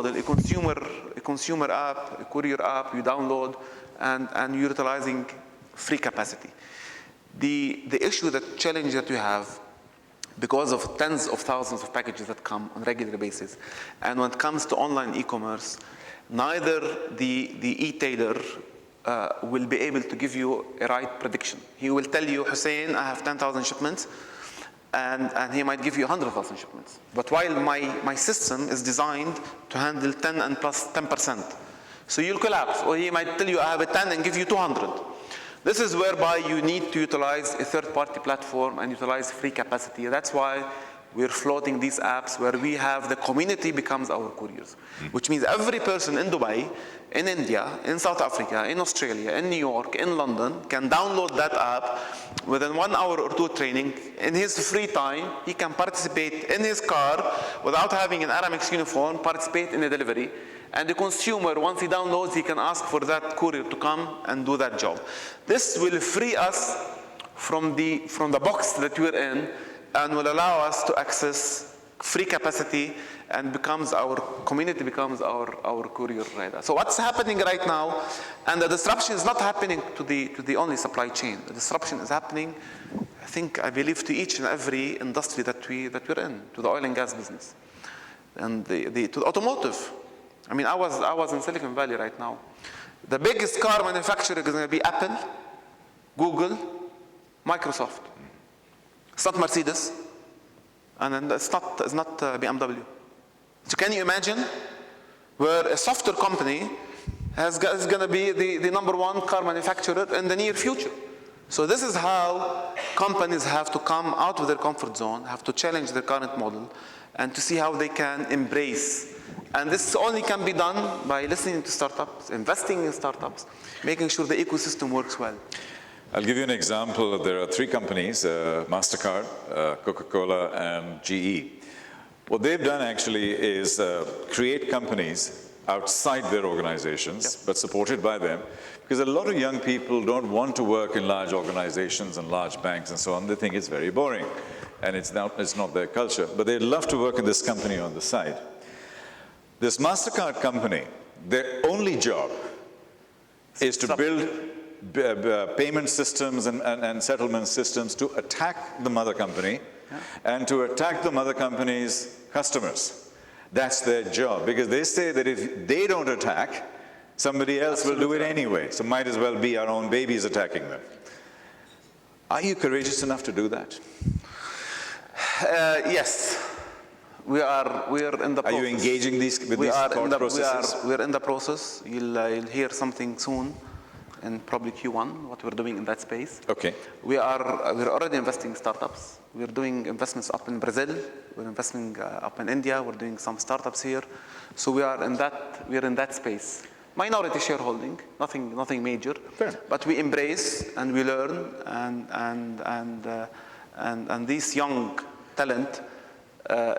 model, a consumer app, a courier app you download, and you're utilizing free capacity. The issue, the challenge that you have, because of tens of thousands of packages that come on a regular basis, and when it comes to online e-commerce, neither the e-tailer will be able to give you a right prediction. He will tell you, Hussein, I have 10,000 shipments, and he might give you 100,000 shipments. But while my system is designed to handle 10 and plus 10%. So you'll collapse, or he might tell you, I have a 10 and give you 200. This is whereby you need to utilize a third-party platform and utilize free capacity. That's why we're floating these apps where we have the community becomes our couriers, which means every person in Dubai, in India, in South Africa, in Australia, in New York, in London can download that app within 1 hour or 2 training. In his free time, he can participate in his car without having an Aramex uniform, participate in a delivery. And the consumer, once he downloads, he can ask for that courier to come and do that job. This will free us from the box that we're in and will allow us to access free capacity and becomes our community, becomes our courier rider. So what's happening right now, and the disruption is not happening to the only supply chain. The disruption is happening, I believe, to each and every industry that we're in, to the oil and gas business, and to the automotive. I mean, I was in Silicon Valley right now. The biggest car manufacturer is going to be Apple, Google, Microsoft. It's not Mercedes, and it's not BMW. So can you imagine where a software company is going to be the #1 car manufacturer in the near future? So this is how companies have to come out of their comfort zone, have to challenge their current model, and to see how they can embrace. And this only can be done by listening to startups, investing in startups, making sure the ecosystem works well. I'll give you an example. There are 3 companies, MasterCard, Coca-Cola, and GE. What they've done actually is create companies outside their organizations, but supported by them, because a lot of young people don't want to work in large organizations and large banks and so on. They think it's very boring, and it's not their culture, but they love to work in this company on the side. This MasterCard company, their only job is to build payment systems and settlement systems to attack the mother company and to attack the mother company's customers. That's their job, because they say that if they don't attack, somebody else will do it anyway. So might as well be our own babies attacking them. Are you courageous enough to do that? Yes. We are in the process. Are you engaging with these thought processes? We're in the process. You'll hear something soon, in probably Q1, what we're doing in that space. Okay. We're already investing in startups. We're doing investments up in Brazil. We're investing up in India. We're doing some startups here. So we're in that space. Minority shareholding, nothing major. Fair. But we embrace and we learn, and this young talent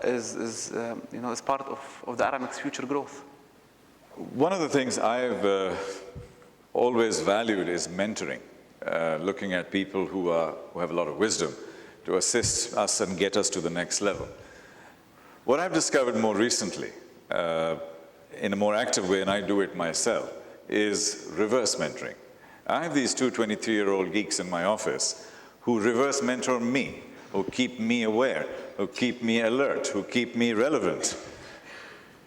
is part of the Aramex future growth. One of the things I've always valued is mentoring, looking at people who have a lot of wisdom to assist us and get us to the next level. What I've discovered more recently, in a more active way, and I do it myself, is reverse mentoring. I have these 2 23-year-old geeks in my office who reverse mentor me, who keep me aware, who keep me alert, who keep me relevant.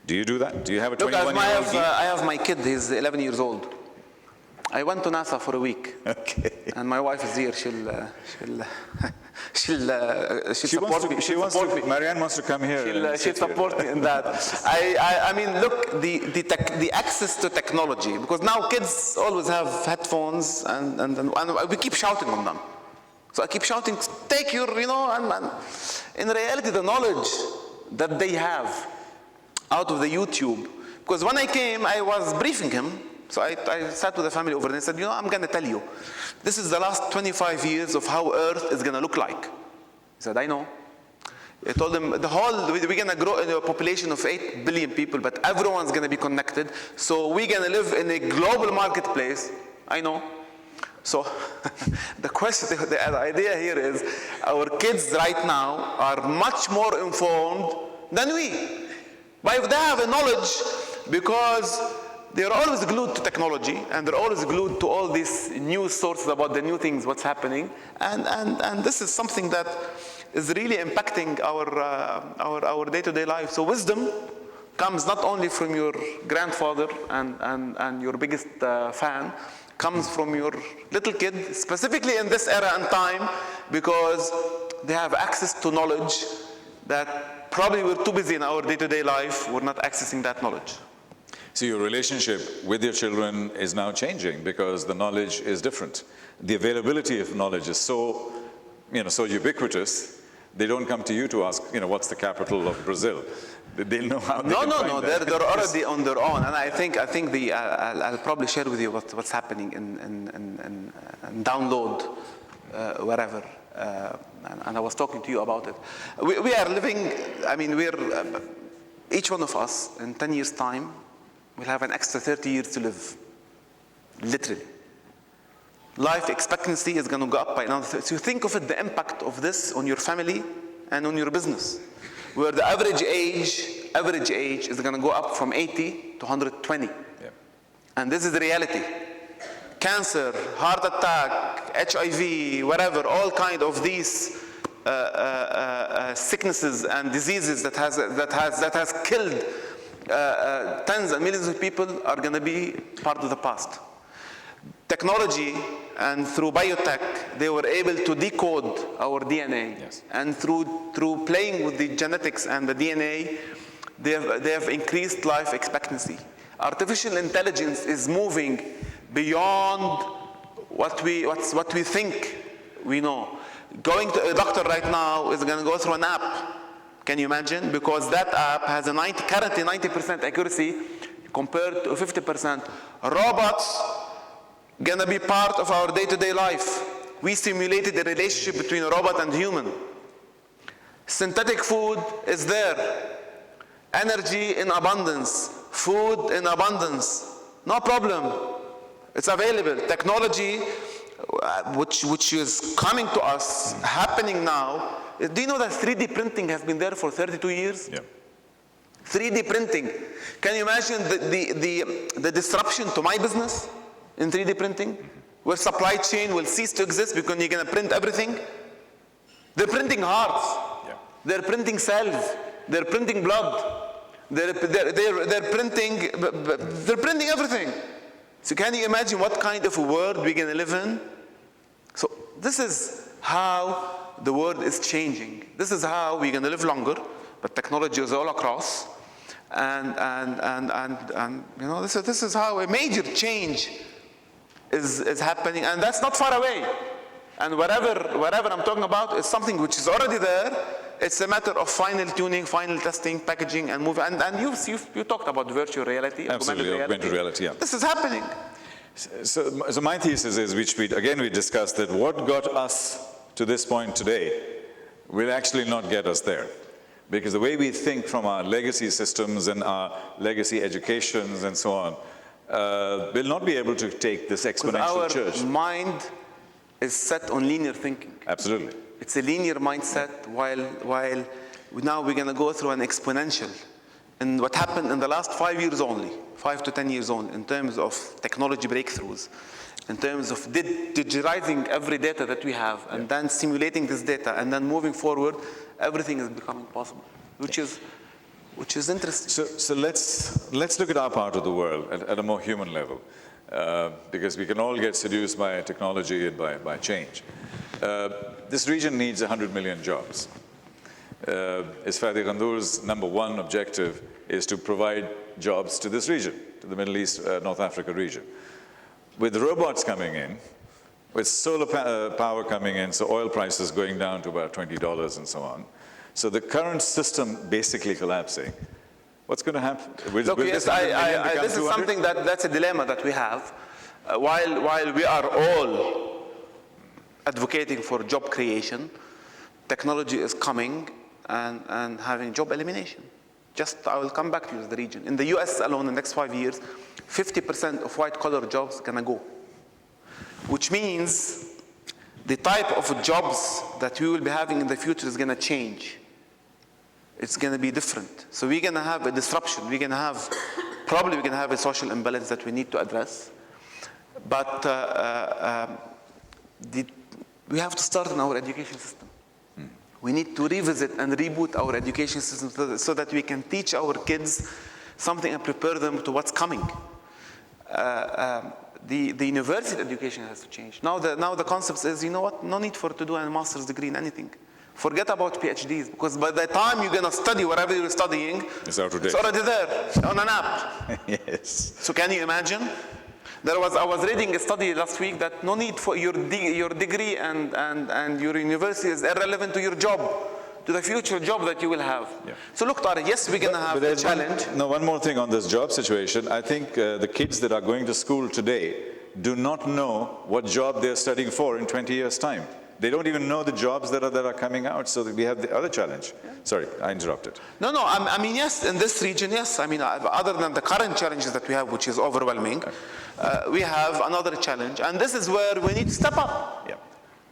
Do you do that? Do you have a 21-year-old geek? I have my kid, he's 11 years old. I went to NASA for a week. Okay. And my wife is here, she'll support me. Marianne wants to come here. She'll support me in that. I mean, look, the access to technology, because now kids always have headphones and we keep shouting on them. So I keep shouting, take your, and in reality, the knowledge that they have out of the YouTube, because when I came, I was briefing him. So I sat with the family over there and said, I'm going to tell you, this is the last 25 years of how Earth is going to look like. He said, I know. I told him, we're going to grow in a population of 8 billion people, but everyone's going to be connected. So we're going to live in a global marketplace. I know. So the idea here is our kids right now are much more informed than we. But they have a knowledge because they're always glued to technology, and they're always glued to all these news sources about the new things, what's happening. And this is something that is really impacting our day-to-day life. So wisdom comes not only from your grandfather and your biggest fan, comes from your little kid, specifically in this era and time, because they have access to knowledge that probably we're too busy in our day-to-day life, we're not accessing that knowledge. So your relationship with your children is now changing because the knowledge is different. The availability of knowledge is so, so ubiquitous, they don't come to you to ask, what's the capital of Brazil? They'll know how they can find that. They're already on their own. And I think I'll probably share with you what's happening in download, wherever. And I was talking to you about it. We are living, each one of us in 10 years' time will have an extra 30 years to live, literally. Life expectancy is going to go up by another 30. So think of it, the impact of this on your family and on your business, where the average age is going to go up from 80 to 120. Yeah. And this is the reality. Cancer, heart attack, HIV, whatever, all kind of these sicknesses and diseases that has killed tens and millions of people are going to be part of the past. Technology and through biotech, they were able to decode our DNA. Yes. And through playing with the genetics and the DNA, they have increased life expectancy. Artificial intelligence is moving beyond what we think we know. Going to a doctor right now is going to go through an app. Can you imagine? Because that app has currently 90% accuracy compared to 50%. Robots going to be part of our day-to-day life. We simulated a relationship between a robot and human. Synthetic food is there. Energy in abundance. Food in abundance. No problem. It's available. Technology, which is coming to us, happening now. Do you know that 3D printing has been there for 32 years? Yeah. 3D printing. Can you imagine the disruption to my business in 3D printing? Where supply chain will cease to exist because you're going to print everything? They're printing hearts. Yeah. They're printing cells. They're printing blood. They're printing everything. So can you imagine what kind of a world we're going to live in? So this is how the world is changing. This is how we're going to live longer, but technology is all across. And this is how a major change is happening, and that's not far away. And whatever I'm talking about is something which is already there. It's a matter of final tuning, final testing, packaging, and moving. And you talked about virtual reality, absolutely, augmented reality. Yeah. This is happening. So my thesis is, which we discussed, that what got us to this point today will actually not get us there. Because the way we think from our legacy systems and our legacy educations and so on, will not be able to take this exponential surge. Our mind is set on linear thinking. Absolutely. It's a linear mindset, while now we're going to go through an exponential. And what happened in the last 5 years only, 5 to 10 years only, in terms of technology breakthroughs, in terms of digitizing every data that we have, and then simulating this data, and then moving forward, everything is becoming possible, which is interesting. So let's look at our part of the world at a more human level, because we can all get seduced by technology and by change. This region needs 100 million jobs. Fadi Ghandour's #1 objective is to provide jobs to this region, to the Middle East, North Africa region. With robots coming in, with solar power coming in, so oil prices going down to about $20 and so on. So the current system basically collapsing. What's going to happen? Look, yes, this is something that's a dilemma that we have. While we are all advocating for job creation, technology is coming and having job elimination. I will come back to the region. In the US alone, in the next 5 years, 50% of white-collar jobs are going to go. Which means the type of jobs that we will be having in the future is going to change. It's going to be different. So we're going to have a disruption. Probably we're going to have a social imbalance that we need to address. But we have to start in our education system. We need to revisit and reboot our education system so that we can teach our kids something and prepare them to what's coming. The university education has to change. Now the concept is, you know what, no need to do a master's degree in anything. Forget about PhDs, because by the time you're going to study whatever you're studying, it's already there on an app. Yes. So can you imagine? I was reading a study last week that no need for your degree and your university is irrelevant to your job, to the future job that you will have. Yeah. So look, Tariq, yes, we're going to have a challenge. One more thing on this job situation. I think the kids that are going to school today do not know what job they're studying for in 20 years' time. They don't even know the jobs that are coming out, so we have the other challenge. Yeah. Sorry, I interrupted. No, I mean, yes, in this region, yes. I mean, other than the current challenges that we have, which is overwhelming, we have another challenge, and this is where we need to step up. Yeah.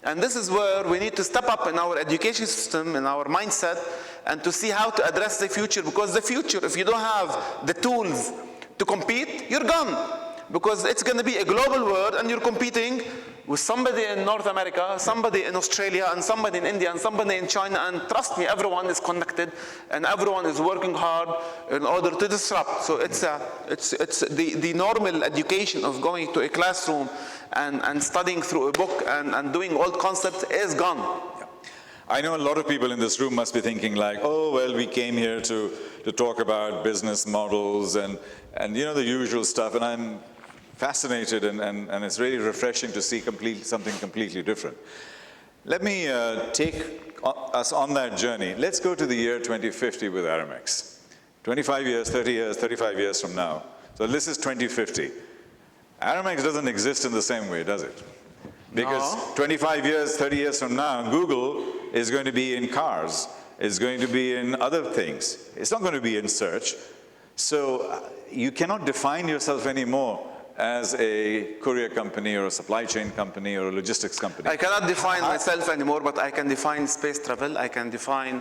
And this is where we need to step up in our education system, in our mindset, and to see how to address the future, because the future, if you don't have the tools to compete, you're gone. Because it's going to be a global world, and you're competing with somebody in North America, somebody in Australia, and somebody in India, and somebody in China, and trust me, everyone is connected, and everyone is working hard in order to disrupt. So it's the normal education of going to a classroom and studying through a book and doing old concepts is gone. Yeah. I know a lot of people in this room must be thinking like, oh, well, we came here to talk about business models and you know, the usual stuff, and I'm fascinated, and it's really refreshing to see something completely different. Let me take us on that journey. Let's go to the year 2050 with Aramex. 25 years, 30 years, 35 years from now. So this is 2050. Aramex doesn't exist in the same way, does it? Because no. 25 years, 30 years from now, Google is going to be in cars, is going to be in other things. It's not going to be in search. So you cannot define yourself anymore as a courier company or a supply chain company or a logistics company. I cannot define myself anymore, but I can define space travel, I can define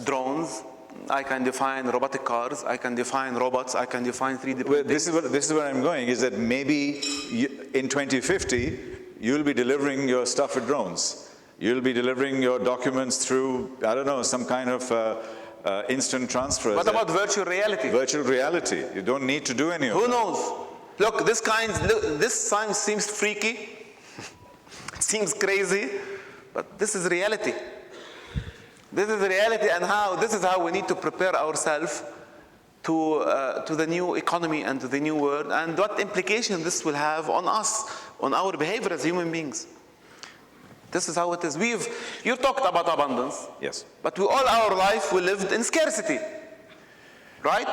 drones, I can define robotic cars, I can define robots, I can define 3D printing. This is where I'm going, is that maybe in 2050, you'll be delivering your stuff with drones. You'll be delivering your documents through, I don't know, some kind of instant transfer. What about virtual reality? Virtual reality. You don't need to do any of that. Who knows? Look, this science seems freaky, it seems crazy, but this is reality. This is reality, and this is how we need to prepare ourselves to the new economy and to the new world, and what implication this will have on us, on our behavior as human beings. This is how it is. You talked about abundance. Yes. But all our life we lived in scarcity, right?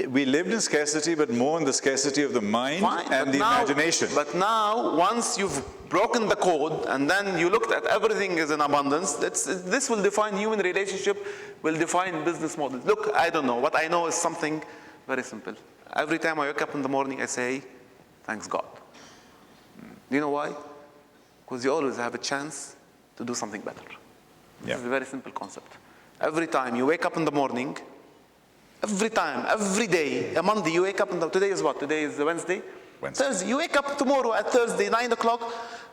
We lived in scarcity, but more in the scarcity of the mind and the imagination. But now, once you've broken the code, and then you looked at everything as in abundance, this will define human relationship, will define business models. Look, I don't know. What I know is something very simple. Every time I wake up in the morning, I say, thanks God. Do you know why? Because you always have a chance to do something better. Yeah. This is a very simple concept. Every time you wake up in the morning, every time, every day, a Monday, you wake up, today is what? Today is Wednesday? Thursday. You wake up tomorrow at Thursday, 9 o'clock,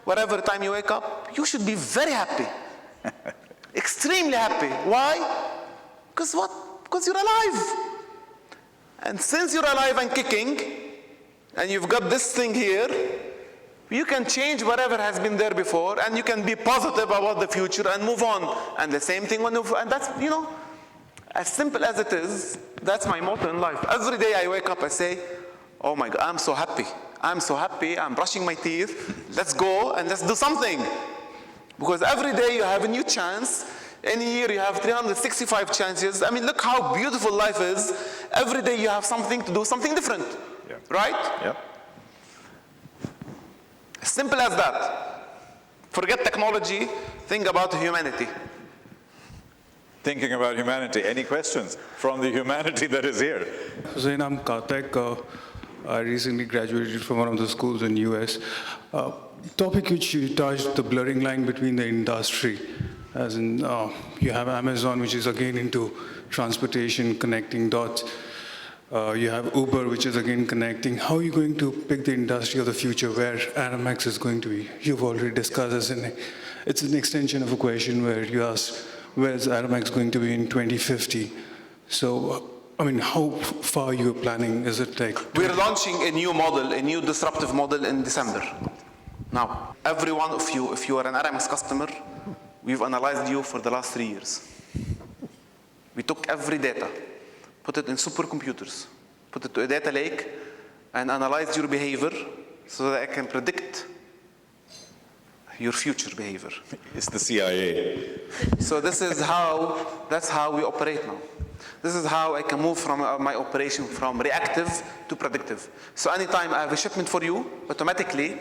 whatever time you wake up, you should be very happy. Extremely happy. Why? Because what? Because you're alive. And since you're alive and kicking, and you've got this thing here, you can change whatever has been there before, and you can be positive about the future and move on. And the same thing and that's, you know, as simple as it is, that's my motto in life. Every day I wake up, I say, oh my God, I'm so happy. I'm so happy, I'm brushing my teeth. Let's go and let's do something. Because every day you have a new chance. Any year you have 365 chances. I mean, look how beautiful life is. Every day you have something to do, something different. Yeah. Right? Yeah. As simple as that. Forget technology, think about humanity. Thinking about humanity. Any questions from the humanity that is here? Hussein, I'm Karthik. I recently graduated from one of the schools in US. Topic which you touched, the blurring line between the industry. As in, you have Amazon, which is again into transportation, connecting dots. You have Uber, which is again connecting. How are you going to pick the industry of the future where Aramex is going to be? You've already discussed this, and it's an extension of a question where you asked, where is Aramex going to be in 2050? So, I mean, how far you're planning? Is it like... We're launching a new model, a new disruptive model in December. Now, every one of you, if you are an Aramex customer, we've analyzed you for the last 3 years. We took every data, put it in supercomputers, put it to a data lake, and analyzed your behavior so that I can predict your future behavior. It's the CIA. So that's how we operate now. This is how I can move from my operation from reactive to predictive. So anytime I have a shipment for you, automatically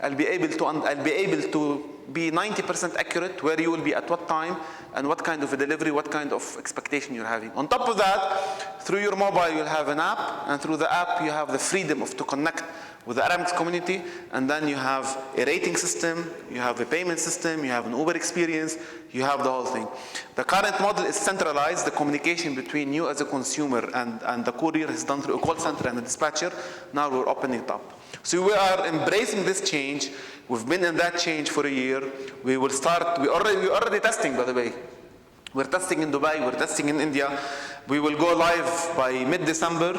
I'll be able to be 90% accurate where you will be at what time and what kind of a delivery, what kind of expectation you're having. On top of that, through your mobile you'll have an app, and through the app you have the freedom to connect with the Aramex community, and then you have a rating system, you have a payment system, you have an Uber experience, you have the whole thing. The current model is centralized. The communication between you as a consumer and the courier is done through a call center and a dispatcher. Now we're opening it up. So we are embracing this change. We've been in that change for a year. We're already testing, by the way. We're testing in Dubai, we're testing in India. We will go live by mid-December,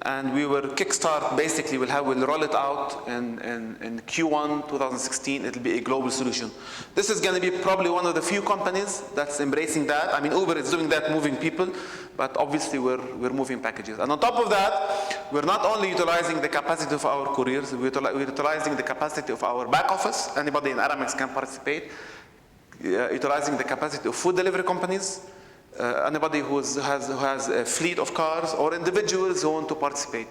and we will kickstart, basically we'll roll it out in Q1 2016. It'll be a global solution. This is going to be probably one of the few companies that's embracing that. I mean, Uber is doing that, moving people, but obviously we're moving packages. And on top of that, we're not only utilizing the capacity of our couriers, we're utilizing the capacity of our back office. Anybody in Aramex can participate. Utilizing the capacity of food delivery companies. Anybody who has a fleet of cars, or individuals who want to participate.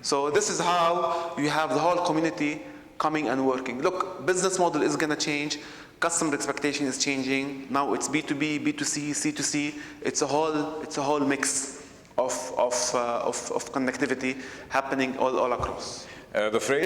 So this is how you have the whole community coming and working. Look, business model is going to change. Customer expectation is changing. Now it's B2B, B2C, C2C. It's a whole mix of connectivity happening all across. The phrase